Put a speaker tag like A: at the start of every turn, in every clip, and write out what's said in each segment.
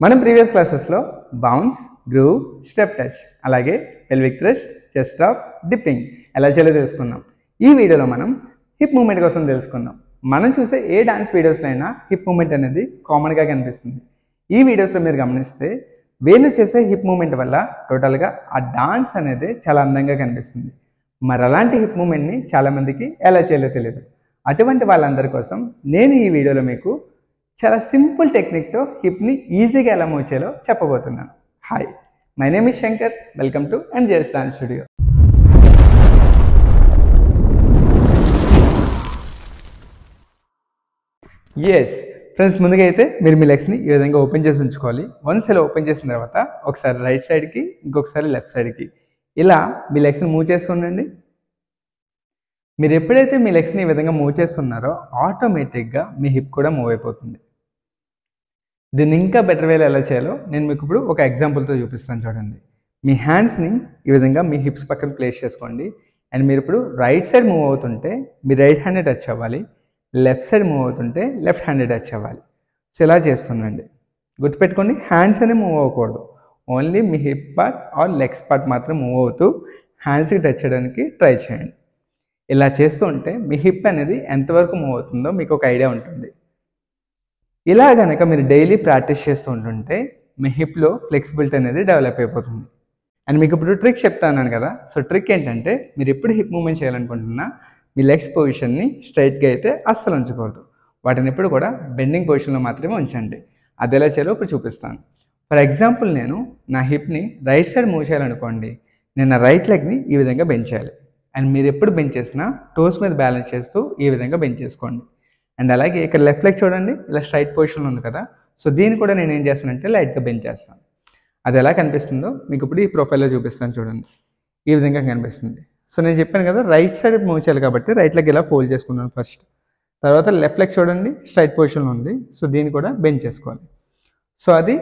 A: మనం ప్రీవియస్ క్లాసెస్లో bounce, groove, step touch అలాగే pelvic thrust, chest drop, dipping ఎలా చేయాలో తెలుసుకున్నాం. ఈ వీడియోలో మనం హిప్ మూమెంట్ కోసం తెలుసుకుందాం. మనం చూసే ఏ డాన్స్ వీడియోస్లో అయినా హిప్ మూమెంట్ అనేది కామన్గా కనిపిస్తుంది. ఈ వీడియోస్లో మీరు గమనిస్తే వీళ్ళు చేసే హిప్ మూమెంట్ వల్ల టోటల్గా ఆ డాన్స్ అనేది చాలా అందంగా కనిపిస్తుంది. మరి అలాంటి హిప్ మూమెంట్ని చాలామందికి ఎలా చేయాలో తెలియదు. అటువంటి వాళ్ళందరి కోసం నేను ఈ వీడియోలో మీకు చాలా సింపుల్ టెక్నిక్తో హిప్ని ఈజీగా ఎలా మూవ్ చేయాలో చెప్పబోతున్నాను. Hi, my name is Shankar. Welcome to MJS dance studio. Yes friends, ముందుగా అయితే మీరు మీ లెగ్స్ని ఈ విధంగా ఓపెన్ చేసి ఉంచుకోవాలి. వన్స్ ఇలా ఓపెన్ చేసిన తర్వాత ఒకసారి రైట్ సైడ్కి, ఇంకొకసారి లెఫ్ట్ సైడ్కి ఇలా మీ లెగ్స్ని మూవ్ చేస్తుండండి. మీరు ఎప్పుడైతే మీ లెగ్స్ని ఈ విధంగా మూవ్ చేస్తున్నారో ఆటోమేటిక్గా మీ హిప్ కూడా మూవ్ అయిపోతుంది. దీన్ని ఇంకా బెటర్ వేలో ఎలా చేయాలో నేను మీకు ఇప్పుడు ఒక ఎగ్జాంపుల్తో చూపిస్తాను. చూడండి, మీ హ్యాండ్స్ని ఈ విధంగా మీ హిప్స్ పక్కన ప్లేస్ చేసుకోండి. అండ్ మీరు ఇప్పుడు రైట్ సైడ్ మూవ్ అవుతుంటే మీ రైట్ హ్యాండ్ టచ్ అవ్వాలి, లెఫ్ట్ సైడ్ మూవ్ అవుతుంటే లెఫ్ట్ హ్యాండ్ టచ్ అవ్వాలి. సో ఇలా చేస్తుండండి. గుర్తుపెట్టుకోండి, హ్యాండ్స్ అనేవి మూవ్ అవ్వకూడదు. Only me hip part or legs part మాత్రం మూవ్ అవుతూ హ్యాండ్స్కి టచ్ చేయడానికి ట్రై చేయండి. ఇలా చేస్తూ ఉంటే మీ హిప్ అనేది ఎంతవరకు మూవ్ అవుతుందో మీకు ఒక ఐడియా ఉంటుంది. ఇలా కనుక మీరు డైలీ ప్రాక్టీస్ చేస్తూ ఉంటుంటే మీ హిప్లో ఫ్లెక్సిబిలిటీ అనేది డెవలప్ అయిపోతుంది. అండ్ మీకు ఇప్పుడు ట్రిక్ చెప్తాను కదా. సో ట్రిక్ ఏంటంటే, మీరు ఎప్పుడు హిప్ మూవ్మెంట్ చేయాలనుకుంటున్నా మీ లెగ్స్ పొజిషన్ని స్ట్రైట్గా అయితే అస్సలు ఉంచకూడదు. వాటిని ఎప్పుడు కూడా బెండింగ్ పొజిషన్లో మాత్రమే ఉంచండి. అది ఎలా చేయాలో ఇప్పుడు చూపిస్తాను. ఫర్ ఎగ్జాంపుల్, నేను నా హిప్ని రైట్ సైడ్ మూవ్ చేయాలనుకోండి. నేను నా రైట్ లెగ్ని ఈ విధంగా బెండ్ చేయాలి. అండ్ మీరు ఎప్పుడు బెండ్ చేసినా టోస్ మీద బ్యాలెన్స్ చేస్తూ ఈ విధంగా బెండ్ చేసుకోండి. అండ్ అలాగే ఇక్కడ లెఫ్ట్ లెగ్ చూడండి, ఇలా స్ట్రైట్ పొజిషన్లో ఉంది కదా. సో దీన్ని కూడా నేను ఏం చేస్తానంటే లైట్గా బెండ్ చేస్తాను. అది ఎలా కనిపిస్తుందో మీకు ఇప్పుడు ఈ ప్రొఫైల్లో చూపిస్తాను. చూడండి, ఈ విధంగా కనిపిస్తుంది. సో నేను చెప్పాను కదా, రైట్ సైడ్ మూవ్ చేయాలి కాబట్టి రైట్ లెగ్ ఇలా ఫోల్డ్ చేసుకున్నాను ఫస్ట్. తర్వాత లెఫ్ట్ లెగ్ చూడండి, స్ట్రైట్ పొజిషన్లో ఉంది. సో దీన్ని కూడా బెండ్ చేసుకోవాలి. సో అది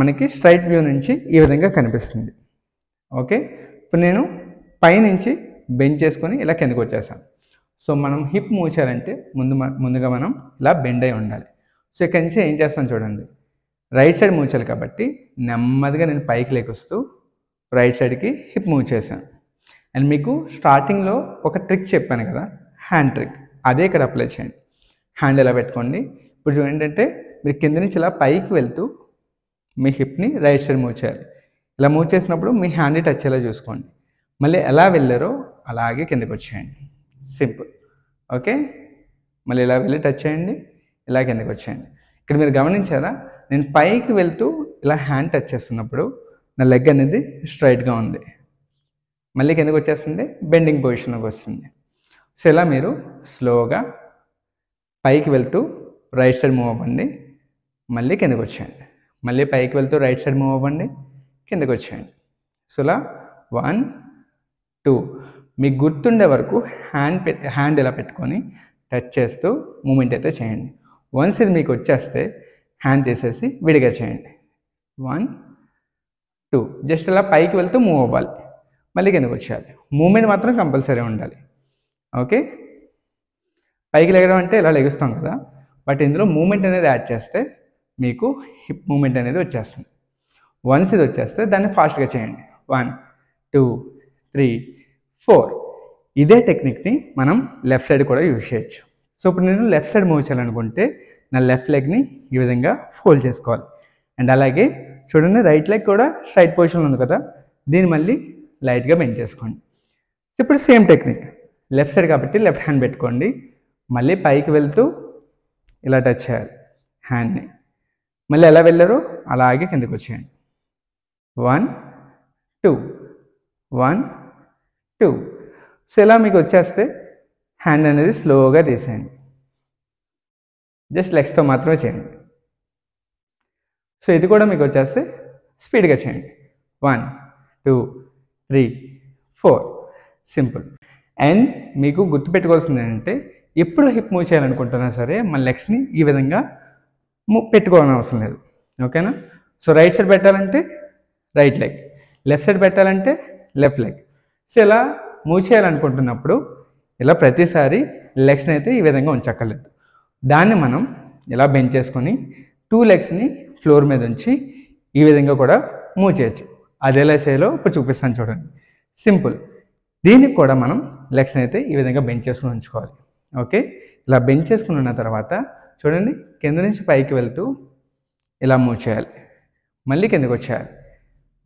A: మనకి స్ట్రైట్ వ్యూ నుంచి ఈ విధంగా కనిపిస్తుంది. ఓకే, ఇప్పుడు నేను పైనుంచి బెండ్ చేసుకొని ఇలా కిందకు వచ్చేసాను. సో మనం హిప్ మూవ్ చేయాలంటే ముందుగా మనం ఇలా బెండ్ అయి ఉండాలి. సో ఇక్కడి నుంచి ఏం చేస్తాను చూడండి, రైట్ సైడ్ మూవ్ చేయాలి కాబట్టి నెమ్మదిగా నేను పైకి లేకొస్తూ రైట్ సైడ్కి హిప్ మూవ్ చేశాను. అండ్ మీకు స్టార్టింగ్లో ఒక ట్రిక్ చెప్పాను కదా, హ్యాండ్ ట్రిక్, అదే ఇక్కడ అప్లై చేయండి. హ్యాండ్ ఇలా పెట్టుకోండి. ఇప్పుడు ఏంటంటే మీరు కింద నుంచి ఇలా పైకి వెళ్తూ మీ హిప్ని రైట్ సైడ్ మూవ్ చేయాలి. ఇలా మూవ్ చేసినప్పుడు మీ హ్యాండ్ టచ్ అయ్యేలా చూసుకోండి. మళ్ళీ ఎలా వెళ్ళారో అలాగే కిందకి వచ్చేయండి. సింపుల్. ఓకే, మళ్ళీ ఇలా వెళ్ళి టచ్ చేయండి, ఇలా కిందకి వచ్చేయండి. ఇక్కడ మీరు గమనించారా, నేను పైకి వెళ్తూ ఇలా హ్యాండ్ టచ్ చేస్తున్నప్పుడు నా లెగ్ అనేది స్ట్రైట్గా ఉంది. మళ్ళీ కిందకి వచ్చేస్తుంది, బెండింగ్ పొజిషన్లోకి వస్తుంది. సో ఇలా మీరు స్లోగా పైకి వెళ్తూ రైట్ సైడ్ మూవ్ అవ్వండి, మళ్ళీ కిందకి వచ్చేయండి. మళ్ళీ పైకి వెళ్తూ రైట్ సైడ్ మూవ్ అవ్వండి, కిందకి వచ్చేయండి. సో ఇలా 1 2 మీకు గుర్తుండే వరకు హ్యాండ్ ఇలా పెట్టుకొని టచ్ చేస్తూ మూమెంట్ అయితే చేయండి. వన్స్ ఇది మీకు వచ్చేస్తే హ్యాండ్ తీసేసి విడిగా చేయండి. 1 2 జస్ట్ ఇలా పైకి వెళ్తూ మూవ్ అవ్వాలి, మళ్ళీ కిందకు వచ్చేయాలి. మూమెంట్ మాత్రం కంపల్సరీ ఉండాలి. ఓకే, పైకి లెగడం అంటే ఇలా లెగుస్తాం కదా, బట్ ఇందులో మూమెంట్ అనేది యాడ్ చేస్తే మీకు హిప్ మూమెంట్ అనేది వచ్చేస్తుంది. వన్స్ ఇది వచ్చేస్తే దాన్ని ఫాస్ట్గా చేయండి. 1 2 3 4. ఇదే టెక్నిక్ని మనం లెఫ్ట్ సైడ్ కూడా యూజ్ చేయొచ్చు. సో ఇప్పుడు నేను లెఫ్ట్ సైడ్ మూవ్ చేయాలనుకుంటే నా లెఫ్ట్ లెగ్ని ఈ విధంగా ఫోల్డ్ చేసుకోవాలి. అండ్ అలాగే చూడండి, రైట్ లెగ్ కూడా స్ట్రైట్ పొజిషన్లో ఉంది కదా, దీన్ని మళ్ళీ లైట్గా బెండ్ చేసుకోండి. ఇప్పుడు సేమ్ టెక్నిక్, లెఫ్ట్ సైడ్ కాబట్టి లెఫ్ట్ హ్యాండ్ పెట్టుకోండి, మళ్ళీ పైకి వెళ్తూ ఇలా టచ్ చేయాలి హ్యాండ్ని. మళ్ళీ ఎలా వెళ్ళారో అలాగే కిందకి వచ్చేయండి. 1 2 1 2. సో ఇలా మీకు వచ్చేస్తే హ్యాండ్ అనేది స్లోగా తీసేయండి. జస్ట్ లెగ్స్తో మాత్రమే చేయండి. సో ఇది కూడా మీకు వచ్చేస్తే స్పీడ్గా చేయండి. 1 2 3 4. సింపుల్. అండ్ మీకు గుర్తుపెట్టుకోవాల్సింది ఏంటంటే, ఎప్పుడు హిప్ మూవ్ చేయాలనుకుంటున్నా సరే మన లెగ్స్ని ఈ విధంగా పెట్టుకోవాలని అవసరం లేదు. ఓకేనా? సో రైట్ సైడ్ పెట్టాలంటే రైట్ లెగ్, లెఫ్ట్ సైడ్ పెట్టాలంటే లెఫ్ట్ లెగ్. సో ఇలా మూవ్ చేయాలనుకుంటున్నప్పుడు ఇలా ప్రతిసారి లెగ్స్ని అయితే ఈ విధంగా ఉంచక్కర్లేదు. దాన్ని మనం ఇలా బెండ్ చేసుకొని 2 లెగ్స్ని ఫ్లోర్ మీద ఉంచి ఈ విధంగా కూడా మూవ్ చేయొచ్చు. అది ఎలా చేయాలో ఇప్పుడు చూపిస్తాను చూడండి. సింపుల్. దీనికి కూడా మనం లెగ్స్ని అయితే ఈ విధంగా బెంచ్ చేసుకుని ఉంచుకోవాలి. ఓకే, ఇలా బెంచ్ చేసుకుని ఉన్న తర్వాత చూడండి, కింద నుంచి పైకి వెళ్తూ ఇలా మూవ్ చేయాలి. మళ్ళీ కిందకి వచ్చేయాలి.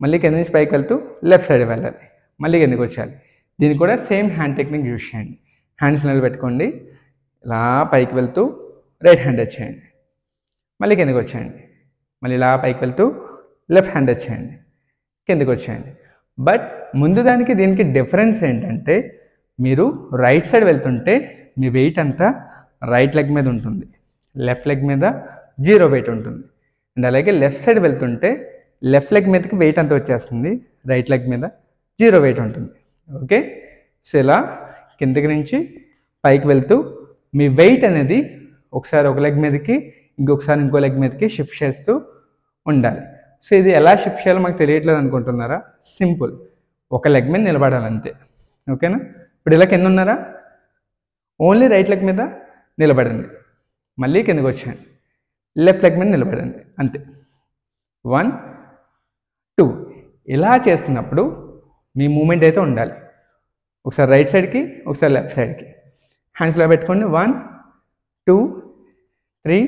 A: మళ్ళీ కింద నుంచి పైకి వెళ్తూ లెఫ్ట్ సైడ్ వెళ్ళాలి. మళ్ళీ కిందకి వచ్చేయాలి. దీనికి కూడా సేమ్ హ్యాండ్ టెక్నిక్ యూజ్ చేయండి. హ్యాండ్స్ నిలబెట్టుకోండి. ఇలా పైకి వెళ్తూ రైట్ హ్యాండ్ వచ్చేయండి. మళ్ళీ కిందకి వచ్చేయండి. మళ్ళీ ఇలా పైకి వెళ్తూ లెఫ్ట్ హ్యాండ్ వచ్చేయండి. కిందకి వచ్చేయండి. బట్ ముందు దానికి దీనికి డిఫరెన్స్ ఏంటంటే, మీరు రైట్ సైడ్ వెళ్తుంటే మీ వెయిట్ అంతా రైట్ లెగ్ మీద ఉంటుంది, లెఫ్ట్ లెగ్ మీద 0 వెయిట్ ఉంటుంది. అండ్ అలాగే లెఫ్ట్ సైడ్ వెళ్తుంటే లెఫ్ట్ లెగ్ మీదకి వెయిట్ అంతా వచ్చేస్తుంది, రైట్ లెగ్ మీద 0 వెయిట్ ఉంటుంది. ఓకే, సో ఇలా కిందకి నుంచి పైకి వెళ్తూ మీ వెయిట్ అనేది ఒకసారి ఒక లెగ్ మీదకి ఇంకొకసారి ఇంకో లెగ్ మీదకి షిఫ్ట్ చేస్తూ ఉండాలి. సో ఇది ఎలా షిఫ్ట్ చేయాలో మాకు తెలియట్లేదు అనుకుంటున్నారా? సింపుల్, ఒక లెగ్ మీద నిలబడాలి అంతే. ఓకేనా? ఇప్పుడు ఇలా కింద ఉన్నారా, ఓన్లీ రైట్ లెగ్ మీద నిలబడండి. మళ్ళీ కిందకి వచ్చేయండి. లెఫ్ట్ లెగ్ మీద నిలబడండి అంతే. 1 2 ఇలా చేస్తున్నప్పుడు మీ మూమెంట్ అయితే ఉండాలి. ఒకసారి రైట్ సైడ్కి, ఒకసారి లెఫ్ట్ సైడ్కి. హ్యాండ్స్లో పెట్టుకోండి. 1 2 3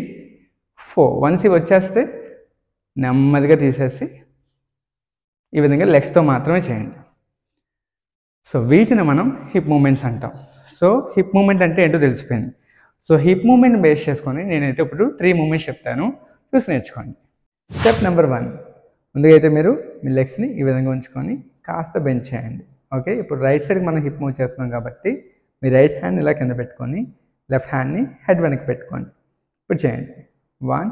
A: 4. వన్స్ ఇవి వచ్చేస్తే నెమ్మదిగా తీసేసి ఈ విధంగా లెగ్స్తో మాత్రమే చేయండి. సో వీటిని మనం హిప్ మూమెంట్స్ అంటాం. సో హిప్ మూమెంట్ అంటే ఏంటో తెలిసిపోయింది. సో హిప్ మూమెంట్ బేస్ చేసుకొని నేనైతే ఇప్పుడు 3 మూమెంట్స్ చెప్తాను, చూసి నేర్చుకోండి. స్టెప్ నెంబర్ 1, ముందుగా అయితే మీరు మీ లెగ్స్ని ఈ విధంగా ఉంచుకొని కాస్త బెంచ్ చేయండి. ఓకే, ఇప్పుడు రైట్ సైడ్కి మనం హిప్ మూవ్ చేస్తున్నాం కాబట్టి మీ రైట్ హ్యాండ్ ఇలా కింద పెట్టుకొని లెఫ్ట్ హ్యాండ్ని హెడ్ వెనక్కి పెట్టుకోండి. ఇప్పుడు చేయండి. 1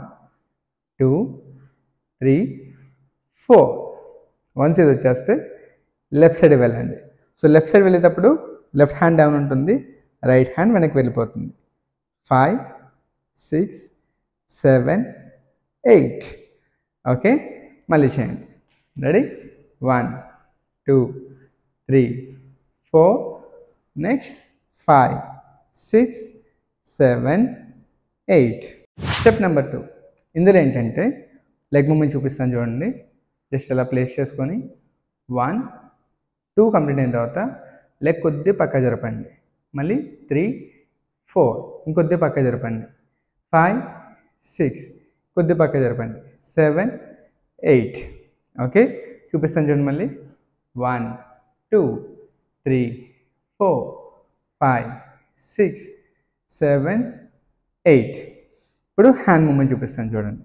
A: 2 3 4. వన్స్ ఇది వచ్చేస్తే లెఫ్ట్ సైడ్ వెళ్ళండి. సో లెఫ్ట్ సైడ్ వెళ్ళేటప్పుడు లెఫ్ట్ హ్యాండ్ డౌన్ ఉంటుంది, రైట్ హ్యాండ్ వెనక్కి వెళ్ళిపోతుంది. 5 6 7 8. ఓకే, మళ్ళీ చేయండి. రెడీ? 1 2 3 4. నెక్స్ట్ 5 6 7 8. స్టెప్ నెంబర్ 2, ఇందులో ఏంటంటే లెగ్ మూమెంట్ చూపిస్తాను చూడండి. జస్ట్ అలా ప్లేస్ చేసుకొని 1 2 కంప్లీట్ అయిన తర్వాత లెగ్ కొద్ది పక్క జరపండి. మళ్ళీ 3 4 ఇంకొద్ది పక్క జరపండి. 5 6 కొద్ది పక్క జరపండి. 7 8. ఓకే, చూపిస్తాను చూడండి. మళ్ళీ 1 2 3 4 5 6 7 8. ఇప్పుడు హ్యాండ్ మూమెంట్ చూపిస్తాను చూడండి.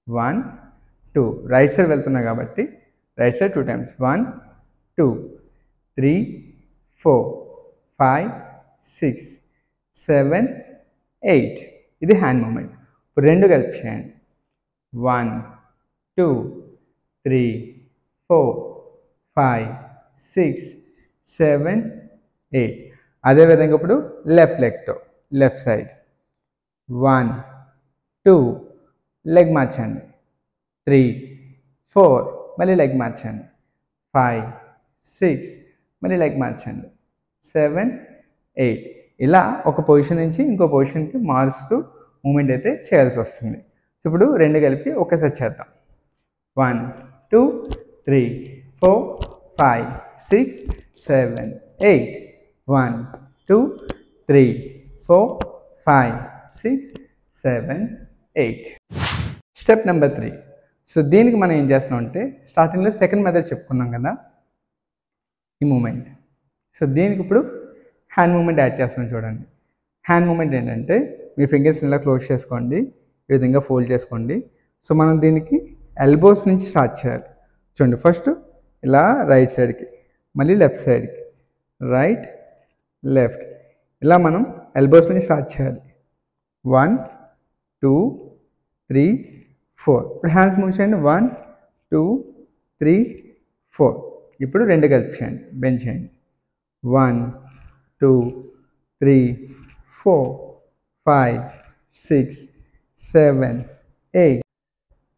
A: 1 2 రైట్ సైడ్ వెళ్తున్నా కాబట్టి రైట్ సైడ్ 2 times. 1 2 3 4 5 6 7 8. ఇది హ్యాండ్ మూమెంట్. ఇప్పుడు రెండు కలిపి చేయండి. 1 2 3 4 5 6 7 8. అదేవిధంగా ఇప్పుడు లెఫ్ట్ లెగ్తో లెఫ్ట్ సైడ్ 1 2 లెగ్ మార్చండి. 3 4 మళ్ళీ లెగ్ మార్చండి. 5 6 మళ్ళీ లెగ్ మార్చండి. 7 8. ఇలా ఒక పొజిషన్ నుంచి ఇంకో పొజిషన్కి మారుస్తూ మూమెంట్ అయితే చేయాల్సి వస్తుంది. సో ఇప్పుడు రెండు కలిపి ఒకేసారి చేద్దాం. 1 2 3 4 5 6 7 8. 1 2 3 4 5 6 7 8. Step number 3. సో దీనికి మనం ఏం చేస్తున్నాం అంటే స్టార్టింగ్లో సెకండ్ మెథడ్ చెప్పుకున్నాం కదా, ఈ మూమెంట్. సో దీనికి ఇప్పుడు హ్యాండ్ మూమెంట్ యాడ్ చేస్తున్నాం చూడండి. హ్యాండ్ మూమెంట్ ఏంటంటే మీ ఫింగర్స్ని ఇలా క్లోజ్ చేసుకోండి, ఈ విధంగా ఫోల్డ్ చేసుకోండి. సో మనం దీనికి ఎల్బోస్ నుంచి స్టార్ట్ చేయాలి. చూడండి, ఫస్ట్ ఇలా రైట్ సైడ్కి, మళ్ళీ లెఫ్ట్ సైడ్కి, రైట్ లెఫ్ట్, ఇలా మనం ఎల్బోస్ నుంచి స్టార్ట్ చేయాలి. 1 2 3 4. ఇప్పుడు హ్యాండ్స్ మూవ్ చేయండి. 1 2 3 4. ఇప్పుడు రెండు కలిపి చేయండి, బెంచ్ చేయండి. 1 2 3 4 5 6 7 8.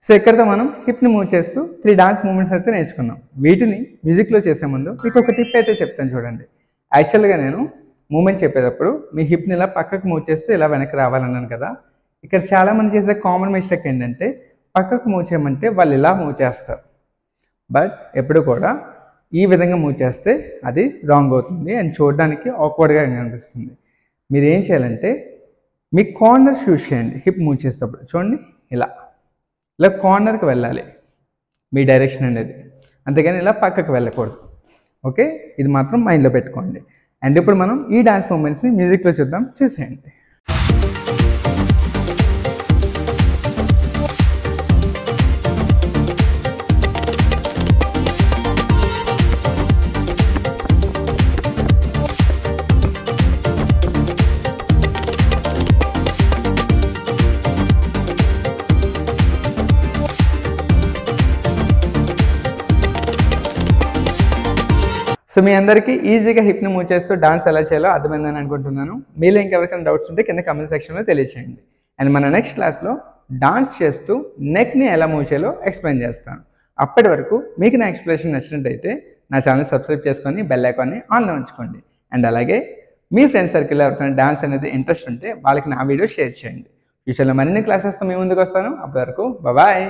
A: సో ఇక్కడతో మనం హిప్ని మూవ్ చేస్తూ 3 డాన్స్ మూమెంట్స్ అయితే నేర్చుకున్నాం. వీటిని మ్యూజిక్లో చేసే ముందు మీకు ఒక టిప్ అయితే చెప్తాను చూడండి. యాక్చువల్గా నేను మూమెంట్ చెప్పేటప్పుడు మీ హిప్ని ఇలా పక్కకు మూవ్ చేస్తూ ఇలా వెనక్కి రావాలన్నాను కదా. ఇక్కడ చాలామంది చేసే కామన్ మిస్టేక్ ఏంటంటే పక్కకు మూవ్ చేయమంటే వాళ్ళు ఇలా మూవ్ చేస్తారు. బట్ ఎప్పుడు కూడా ఈ విధంగా మూవ్ చేస్తే అది రాంగ్ అవుతుంది అండ్ చూడడానికి ఆక్వర్డ్గా కనిపిస్తుంది. మీరు ఏం చేయాలంటే మీ కార్నర్స్ యూజ్ చేయండి. హిప్ మూవ్ చేసేటప్పుడు చూడండి, ఇలా కార్నర్కి వెళ్ళాలి మీ డైరెక్షన్ అనేది, అంతేగాని ఇలా పక్కకు వెళ్ళకూడదు. ఓకే, ఇది మాత్రం మైండ్లో పెట్టుకోండి. అండ్ ఇప్పుడు మనం ఈ డాన్స్ మూమెంట్స్ని మ్యూజిక్లో చూద్దాం, చూసేయండి. సో మీ అందరికీ ఈజీగా హిప్ని మూవ్ చేస్తూ డాన్స్ ఎలా చేయాలో అర్థమైందని అనుకుంటున్నాను. మీలో ఇంకెవరికైనా డౌట్స్ ఉంటే కింద కమెంట్ సెక్షన్లో తెలియచేయండి. అండ్ మన నెక్స్ట్ క్లాస్లో డాన్స్ చేస్తూ నెక్ని ఎలా మూవ్ చేయాలో ఎక్స్ప్లెయిన్ చేస్తాను. అప్పటి వరకు మీకు నా ఎక్స్ప్లెనేషన్ నచ్చినట్టయితే నా ఛానల్ సబ్స్క్రైబ్ చేసుకొని బెల్ ఐకాన్ని ఆన్లో ఉంచుకోండి. అండ్ అలాగే మీ ఫ్రెండ్స్ సర్కిల్లో ఎవరికైనా డాన్స్ అనేది ఇంట్రెస్ట్ ఉంటే వాళ్ళకి నా వీడియో షేర్ చేయండి. ఫ్యూచర్లో మరిన్ని క్లాసెస్తో మీ ముందుకు వస్తాను. అప్పటి వరకు బాయ్.